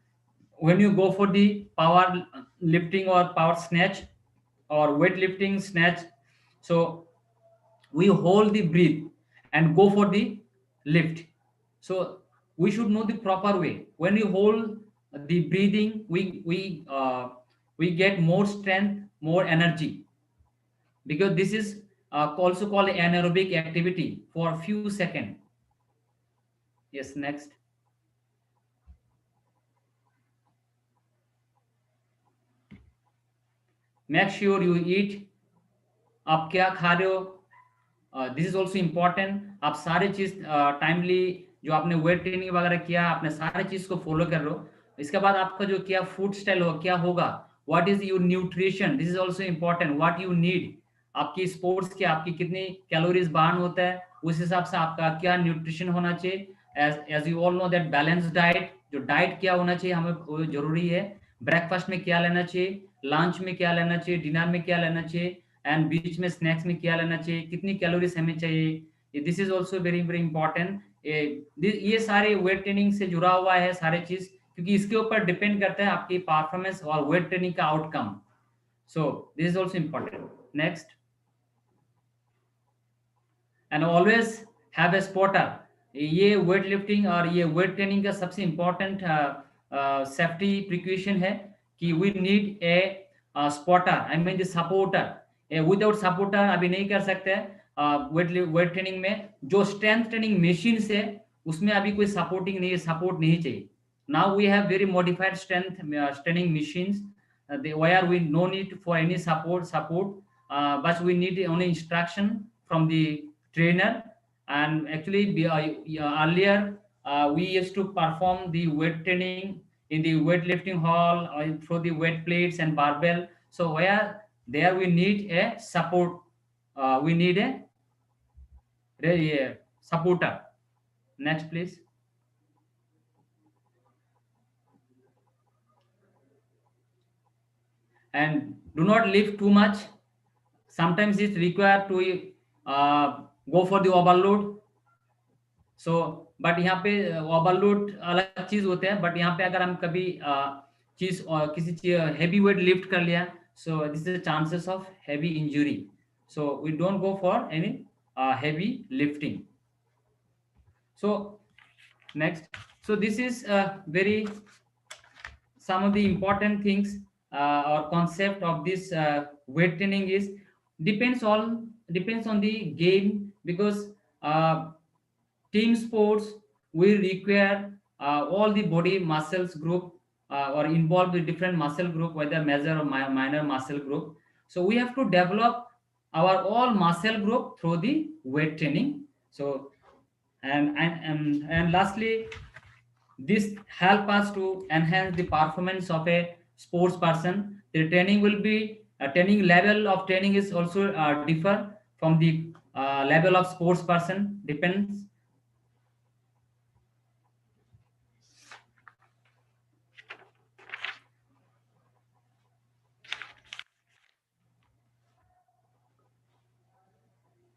When you go for the power lifting or power snatch or weightlifting snatch, so we hold the breath and go for the lift. So we should know the proper way. When we hold the breathing, we get more strength, more energy, because this is also called anaerobic activity for a few seconds. Yes, next. Make sure you eat. आप क्या खा रहे हो, this is also important. आप सारे चीज timely, जो आपने वेट ट्रेनिंग वगैरह किया, आपने सारे चीज को फॉलो कर रहे हो. इसके बाद आपका जो क्या फूड स्टाइल हो, क्या होगा, what is your nutrition, this is also important. What you need, आपकी स्पोर्ट्स की आपकी कितनी कैलोरीज बर्न होता है, उस हिसाब से आपका क्या न्यूट्रिशन होना चाहिए. As you all know that balance diet, जो डाइट क्या होना चाहिए हमें वो जरूरी है. ब्रेकफास्ट में क्या लेना चाहिए, लंच में क्या लेना चाहिए, डिनर में क्या लेना चाहिए, एंड बीच में स्नैक्स में क्या लेना चाहिए, कितनी कैलोरीज हमें चाहिए. This is also very very important. ये सारे वेट ट्रेनिंग से जुड़ा हुआ है सारे चीज, क्योंकि इसके ऊपर डिपेंड करता है आपकी परफॉर्मेंस और वेट ट्रेनिंग का outcome. So this is also important. Next. And always have a spotter. ये वेट लिफ्टिंग और ये वेट ट्रेनिंग का सबसे इम्पोर्टेंट सेफ्टी प्रिकॉशन है कि we need a spotter, I mean the supporter. Without supporter अभी नहीं कर सकते. वेट ट्रेनिंग में जो स्ट्रेंथ ट्रेनिंग मशीन है उसमें अभी कोई सपोर्टिंग नहीं, सपोर्ट नहीं चाहिए. Now we have very modified strength training machines where we no need for any support, but we need only instruction from the trainer. And actually earlier we used to perform the weight training in the weightlifting hall or through the weight plates and barbell. So where there we need a support, we need a supporter. Next please. And do not lift too much. Sometimes it's required to go for the overload. So but यहाँ पे overload अलग चीज होते हैं, but यहाँ पे अगर हम कभी चीज किसी चीज हेवी वेट लिफ्ट कर लिया, so this is the chances of heavy injury. So we don't go for any heavy lifting. So next. So this is very some of the important things or concept of this weight training is depends on the game, because team sports will require all the body muscles group or involved with different muscle group, whether major or minor muscle group. So we have to develop our all muscle group through the weight training. So and lastly, this help us to enhance the performance of a sports person. The training will be training level of training is also differ from the level of sports person, depends.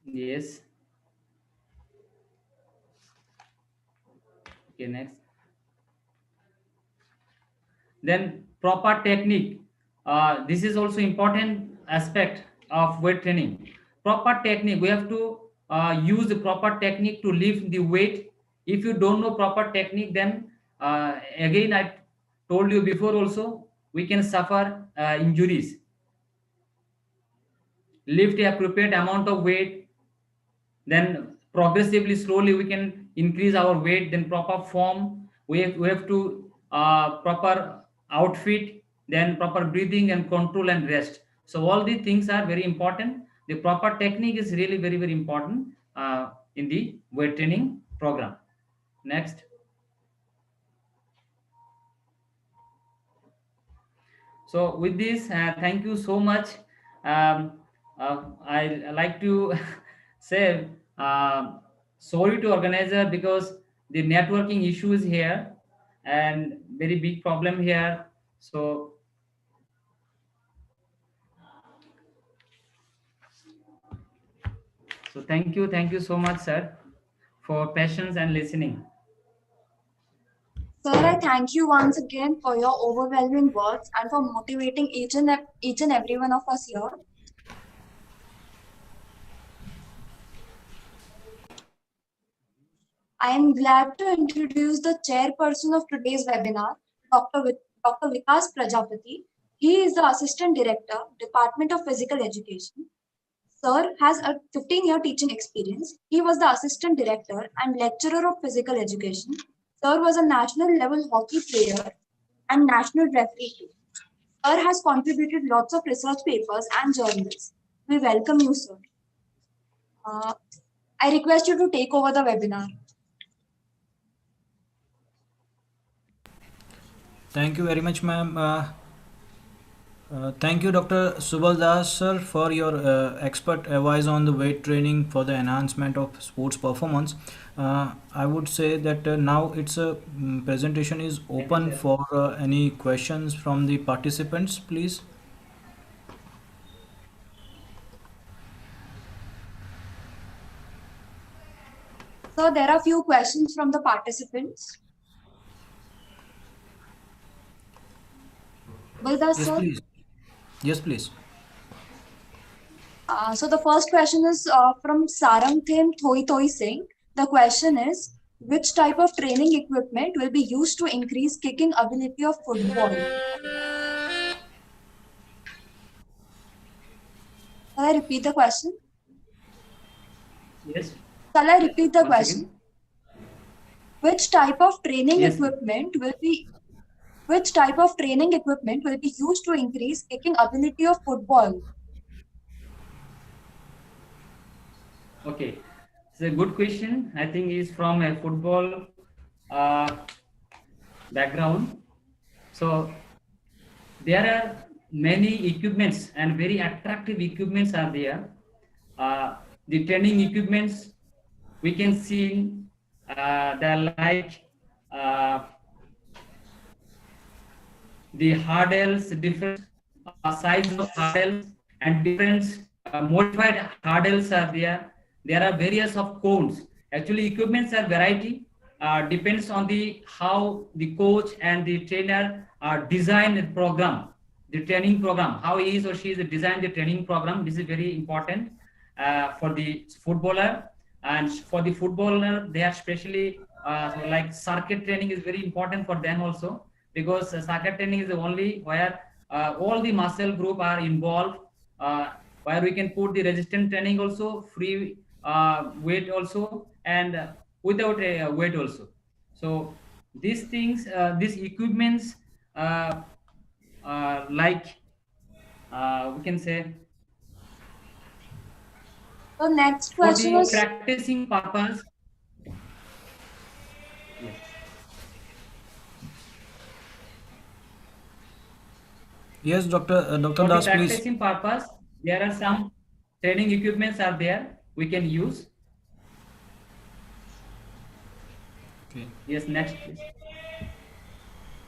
Yes. Okay, next. Then proper technique. This is also important aspect of weight training. Proper technique. We have to use the proper technique to lift the weight. If you don't know proper technique, then again I told you before also, we can suffer injuries. Lift a appropriate amount of weight, then progressively slowly we can increase our weight. Then proper form, we have to proper outfit, then proper breathing and control and rest. So all these things are very important. The proper technique is really very very important in the weight training program. Next. So with this, thank you so much. I like to say sorry to organizer because the networking issue is here. and very big problem here. So thank you so much, sir, for patience and listening. Sir, I thank you once again for your overwhelming words and for motivating each and every one of us here. I am glad to introduce the chairperson of today's webinar, Dr. Vikas Prajapati. He is the Assistant Director, Department of Physical Education. Sir has a 15-year teaching experience. He was the Assistant Director and Lecturer of Physical Education. Sir was a national level hockey player and national referee too. Sir has contributed lots of research papers and journals. We welcome you, sir. I request you to take over the webinar. Thank you very much, ma'am. Thank you, Dr. Subal Das, sir, for your expert advice on the weight training for the enhancement of sports performance. I would say that now its presentation is open for any questions from the participants, please. So there are few questions from the participants. Baldas, Yes, sir. please. Yes, please. So the first question is from Sarangthem Thoi Singh. The question is, which type of training equipment will be used to increase kicking ability of football? Shall I repeat the question? Yes. Shall I repeat the Once question? again. Which type of training Yes. equipment will be used to increase kicking ability of football? Okay, it's a good question. I think is from a football background. So there are many equipments and very attractive equipments are there. The training equipments we can see they're like the hurdles, different size of hurdles and different modified hurdles are there. There are various of cones. Actually, equipments are variety. Depends on the how the coach and the trainer design the program, the training program. How he is or she is design the training program. This is very important for the footballer. And for the footballer, they are especially like circuit training is very important for them also, because circuit training is the only where all the muscle group are involved, where we can put the resistance training also, free weight also, and without a weight also. So these things, these equipments, like we can say The next for question the is practicing purpose. Yes. Yes, Dr. For the Das, please. practicing purpose, there are some training equipments are there we can use. Okay. Yes, next please.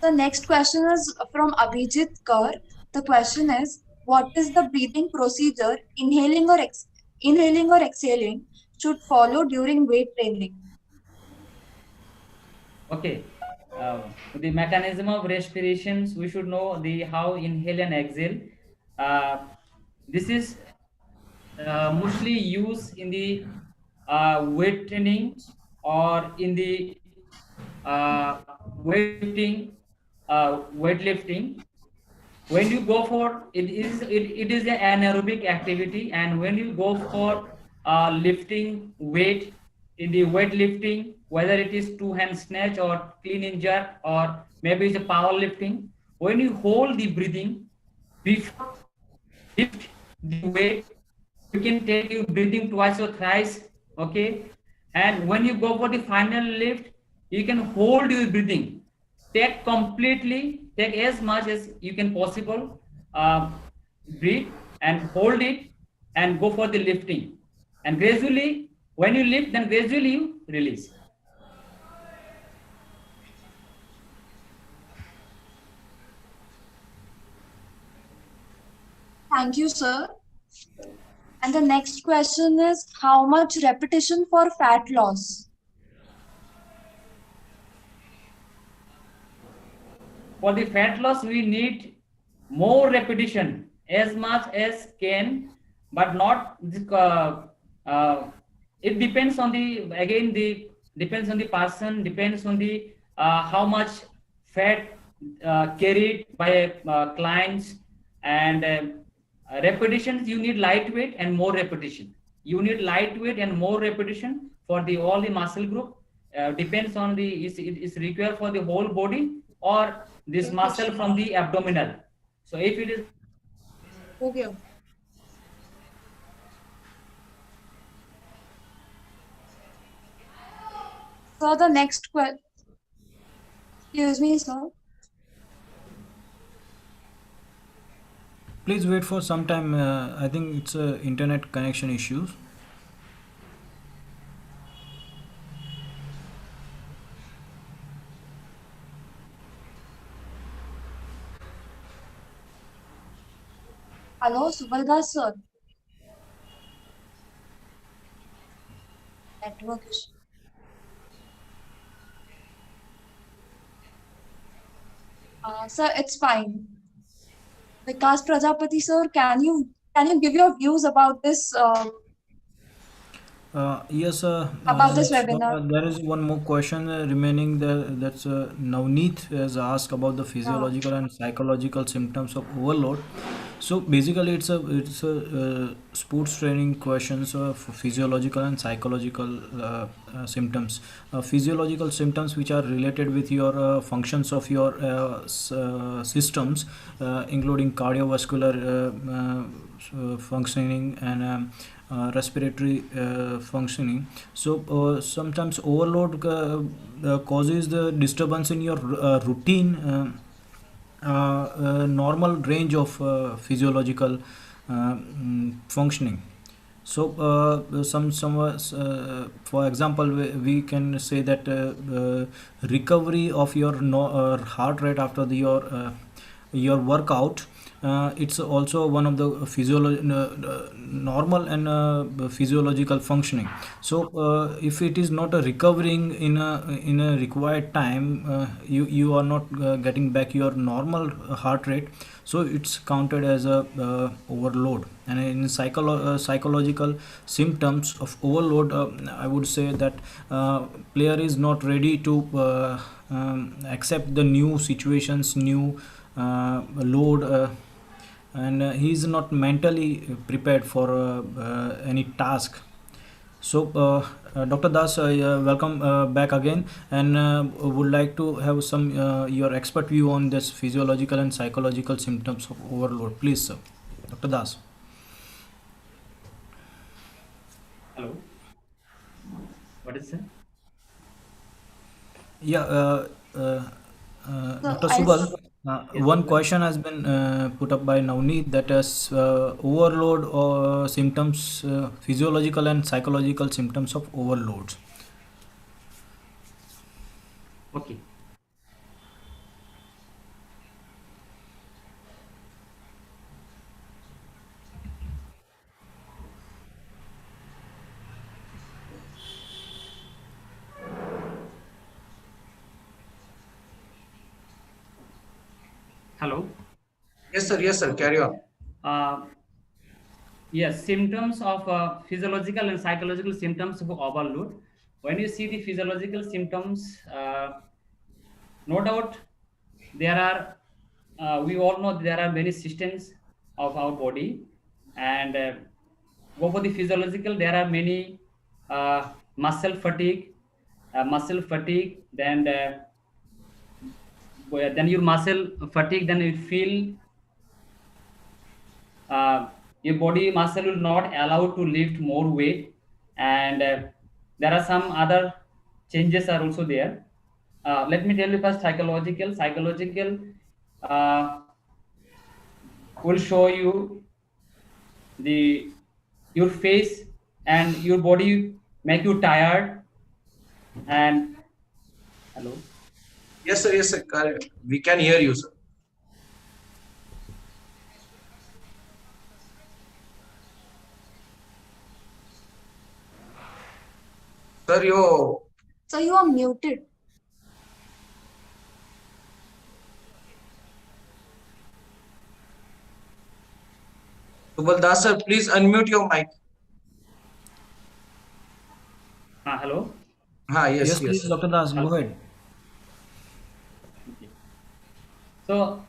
The next question is from Abhijit Kaur. The question is, what is the breathing procedure inhaling or exhaling should follow during weight training? Okay. The mechanism of respirations, we should know the how inhale and exhale. This is mostly used in the weight training or in the weightlifting. When you go for it is an anaerobic activity, and when you go for lifting weight in the weightlifting, whether it is two hand snatch or clean and jerk or maybe it's a power lifting, when you hold the breathing before lift the weight, you can take you breathing twice or thrice. Okay, and when you go for the final lift, you can hold your breathing, take as much as you can possible, breathe and hold it and go for the lifting, and gradually when you lift, then gradually you release. Thank you, sir. And the next question is how much repetition for fat loss? For the fat loss, we need more repetition as much as can, but not it depends on the again the depends on the person, depends on the how much fat carried by clients, and repetitions you need lightweight and more repetition. You need lightweight and more repetition for the all the muscle group. Depends on the is required for the whole body or this muscle from the abdominal. So if it is Okay. So the next question, excuse me, sir. Please wait for some time. I think it's internet connection issues. Hello, Subaldas sir. Network issue. Sir, it's fine. Vikas Prajapati sir, can you give your views about this Yes, about this so, webinar? there is one more question remaining. That's Navneet has asked about the physiological and psychological symptoms of overload. So basically, it's a sports training questions for physiological and psychological symptoms. Physiological symptoms which are related with your functions of your systems, including cardiovascular functioning and respiratory functioning. So sometimes overload causes the disturbance in your routine normal range of physiological functioning. So for example, we can say that recovery of your heart rate after your workout, it's also one of the normal and physiological functioning. So if it is not recovering in a required time, you are not getting back your normal heart rate, so it's counted as a overload. And in psychological symptoms of overload, I would say that player is not ready to accept the new situations, new load, and he is not mentally prepared for any task. So, Dr. Das, welcome back again, and would like to have some your expert view on this physiological and psychological symptoms of overload. Please, sir. Dr. Das. hello. What is it? Yeah, So Dr. I Subal, Yes, one Subal. question has been put up by Navneet, that is overload or symptoms, physiological and psychological symptoms of overloads. Okay. Hello. Yes, sir. Yes, sir. Carry on. Uh, yes, symptoms of physiological and psychological symptoms of overload. When you see the physiological symptoms, no doubt there are. We all know there are many systems of our body, and go for the physiological. There are many muscle fatigue. Then your muscle fatigue. Then you feel your body muscle will not allow to lift more weight, and there are some other changes are also there. Let me tell you first psychological uh, will show you the your face and your body make you tired. And hello. Yes, sir. Yes, sir. We can hear you, sir. Sir, So you are muted. Subal Das, sir, please unmute your mic. Hello. Yes, Yes, please, yes. Dr. Das, go ahead. Okay. So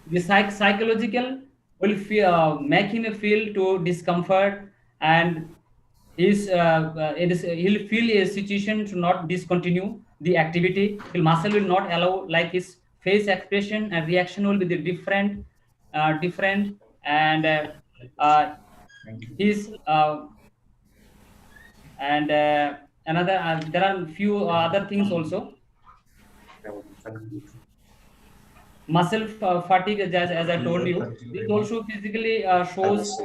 the psychological will make him feel to discomfort, and he'll feel a situation to not discontinue the activity. His muscle will not allow, like his face expression and reaction will be the different, and his and another there are few other things also. Muscle fatigue, as I told you, this also physically shows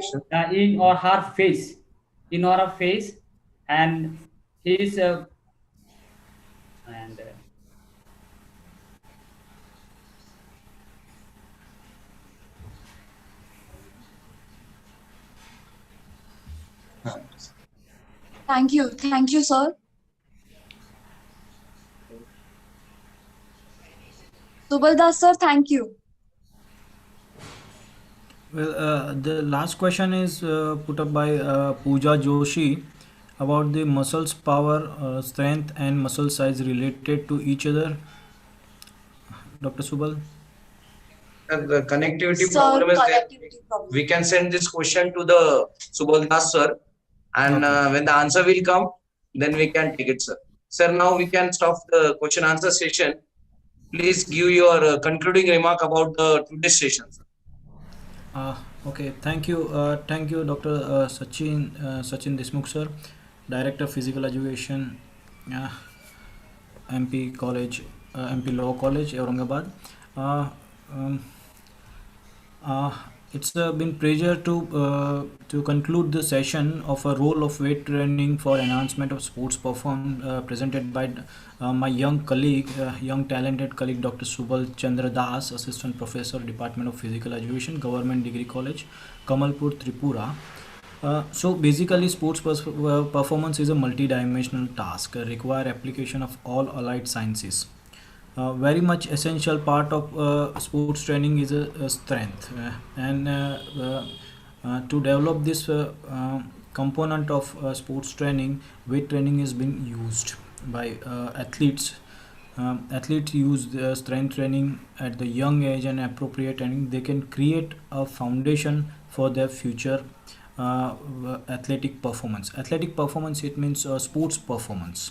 in or her face, in or her face, and his and Thank you, sir. Subal Das, sir, thank you. Well, the last question is put up by Pooja Joshi about the muscles power, strength, and muscle size related to each other. Dr. Subal. The connectivity Sir, problem is there. connectivity problem. We can send this question to the Subal Das, sir, and Okay. when the answer will come, then we can take it, sir. Sir, now we can stop the question answer session. Please give your concluding remark about the today's session, sir. Okay, thank you, Dr. Sachin Desmukh, sir, Director Physical Education, uh, MP College, MP Law College, Aurangabad. Uh, um, uh, it's been pleasure to conclude the session of a role of weight training for enhancement of sports performance presented by my young colleague, young talented colleague Dr. Subal Chandra Das, Assistant Professor, Department of Physical Education, Government Degree College, Kamalpur, Tripura. So basically, sports performance is a multi-dimensional task, require application of all allied sciences. Very much essential part of sports training is a strength, and to develop this component of sports training, weight training is being used by athletes. Athletes use strength training at the young age and appropriate training. They can create a foundation for their future athletic performance. Athletic performance, it means sports performance.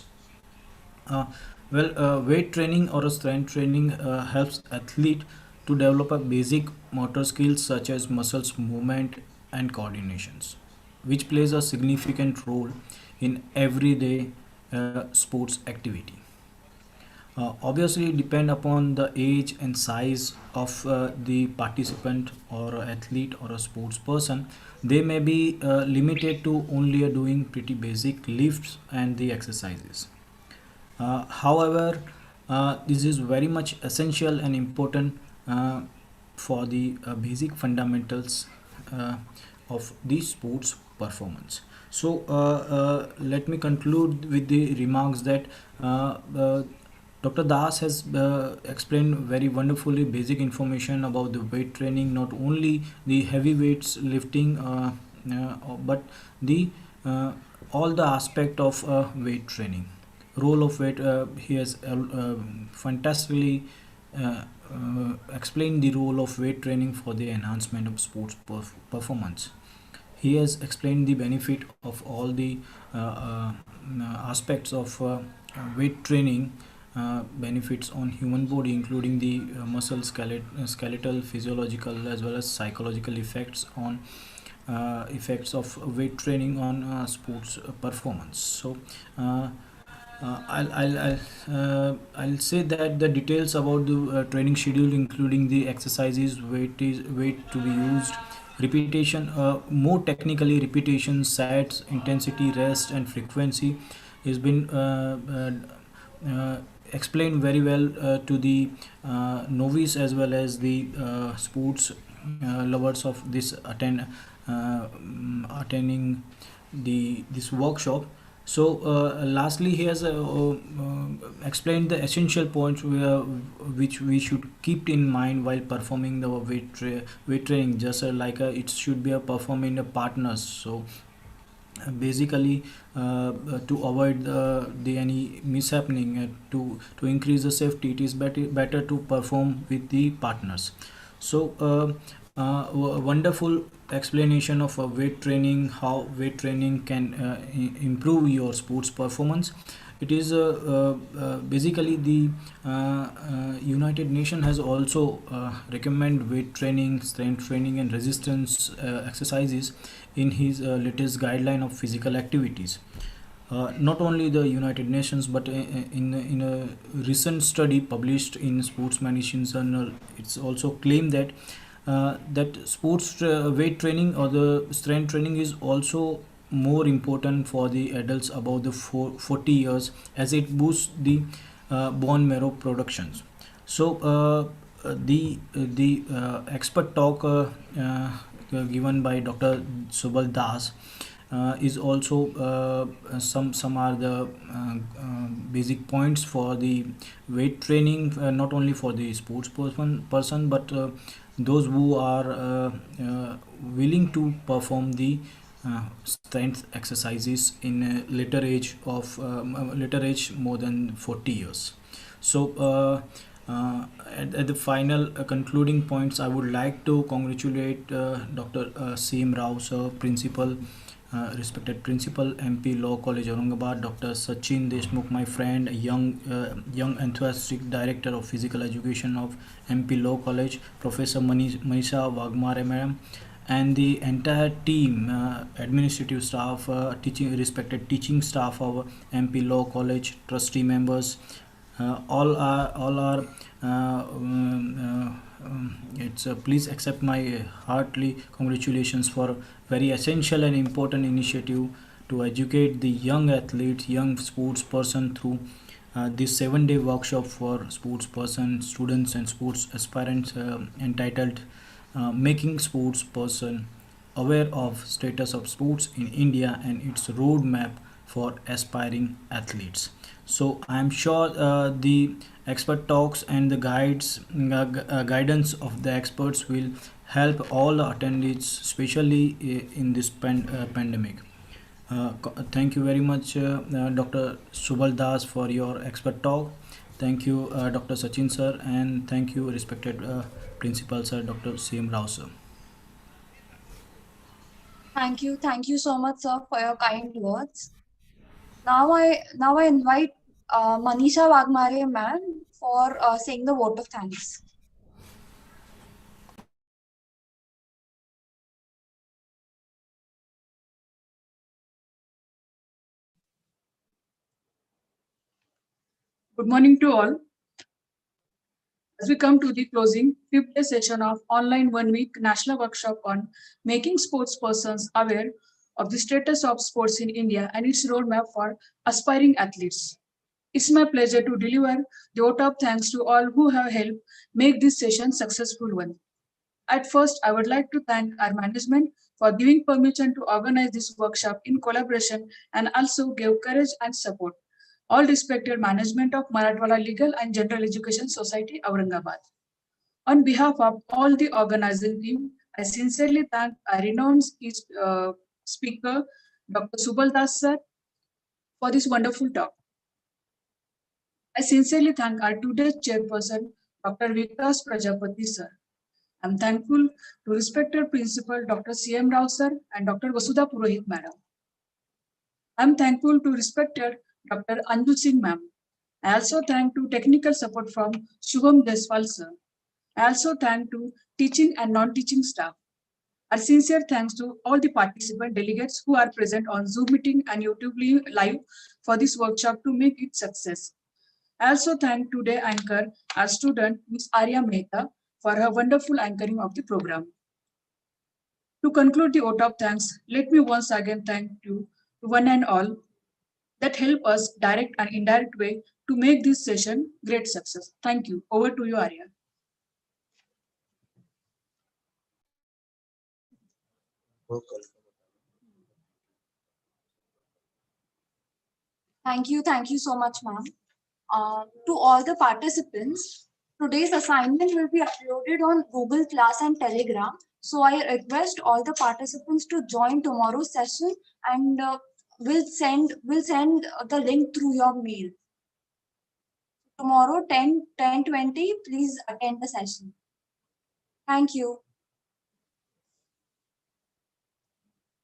uh, Weight training or a strength training helps athlete to develop a basic motor skills such as muscles movement and coordinations, which plays a significant role in everyday sports activity. Obviously, depend upon the age and size of the participant or athlete or a sports person. They may be limited to only doing pretty basic lifts and the exercises. However, this is very much essential and important for the basic fundamentals uh, of the sports performance. So, let me conclude with the remarks that Dr. Das has explained very wonderfully basic information about the weight training, not only the heavy weights lifting, but the all the aspect of weight training, role of weight. He has fantastically explained the role of weight training for the enhancement of sports performance. He has explained the benefit of all the aspects of weight training benefits on human body, including the muscle skeletal physiological as well as psychological effects on effects of weight training on sports performance. So I'll say that the details about the training schedule, including the exercises, weight to be used, repetition, more technically repetition, sets, intensity, rest, and frequency, has been explained very well to the novice as well as the sports lovers of this attending the this workshop. So lastly, he has explained the essential points which we should keep in mind while performing the weight training, just like it should be a performing a partners. So basically to avoid the any mishappening, to increase the safety, it is better to perform with the partners. So wonderful explanation of weight training, how weight training can improve your sports performance. It is basically the United Nations has also recommend weight training, strength training, and resistance exercises in his latest guideline of physical activities. Not only the United Nations, but in a recent study published in Sports Medicine Journal, it's also claimed that that sports weight training or the strength training is also more important for the adults above the 40 years, as it boosts the bone marrow productions. So the expert talk given by Dr. Subal Das is also some are the basic points for the weight training, not only for the sports person but those who are willing to perform the strength exercises in a later age more than 40 years. So at the final concluding points, I would like to congratulate Dr. C.M. Rao, sir, principal, respected principal, MP Law College Aurangabad, Dr. Sachin Deshmukh, my friend, young enthusiastic director of physical education of MP Law College, Professor Manisha Wagmare, madam, and the entire team, administrative staff, respected teaching staff of MP Law College, trustee members, all are it's please accept my heartily congratulations for very essential and important initiative to educate the young athletes, young sports person through this 7-day workshop for sports person, students, and sports aspirants, entitled Making Sports Person Aware of Status of Sports in India and its roadmap for aspiring athletes. So I'm sure the expert talks and the guidance of the experts will help all the attendees, especially in this pandemic. Thank you very much, Dr. Subal Das, for your expert talk. Thank you, Dr. Sachin sir, and thank you, respected principal sir, Dr. C.M. Rao sir. Thank you so much, sir, for your kind words. Now I invite Manisha Wagmare ma'am for saying the vote of thanks. Good morning to all. As we come to the closing, 5th day session of online 1 week national workshop on making sports persons aware of the status of sports in India and its roadmap for aspiring athletes. It's my pleasure to deliver the vote of thanks to all who have helped make this session successful one. At first, I would like to thank our management for giving permission to organize this workshop in collaboration and also gave courage and support. All respected management of Marathwada Legal and General Education Society, Aurangabad. On behalf of all the organizing team, I sincerely thank our renowned speaker, Dr. Subal Das sir, for this wonderful talk. I sincerely thank our today's chairperson, Dr. Vikas Prajapati sir. I'm thankful to respected principal Dr. C.M. Rao sir and Dr. Vasudha Purohit madam. I'm thankful to respected Dr. Anju Singh ma'am. I also thank to technical support from Shubham Deswal sir. I also thank to teaching and non-teaching staff. Our sincere thanks to all the participant delegates who are present on Zoom meeting and YouTube live for this workshop to make it success. I also thank today anchor, our student, Ms. Arya Mehta, for her wonderful anchoring of the program. To conclude the vote of thanks, let me once again thank you to one and all that help us direct and indirect way to make this session great success. Thank you. Over to you, Arya. Thank you so much, ma'am. To all the participants, today's assignment will be uploaded on Google Class and Telegram. So I request all the participants to join tomorrow's session, and we'll send the link through your mail. Tomorrow 10:20, please attend the session. Thank you.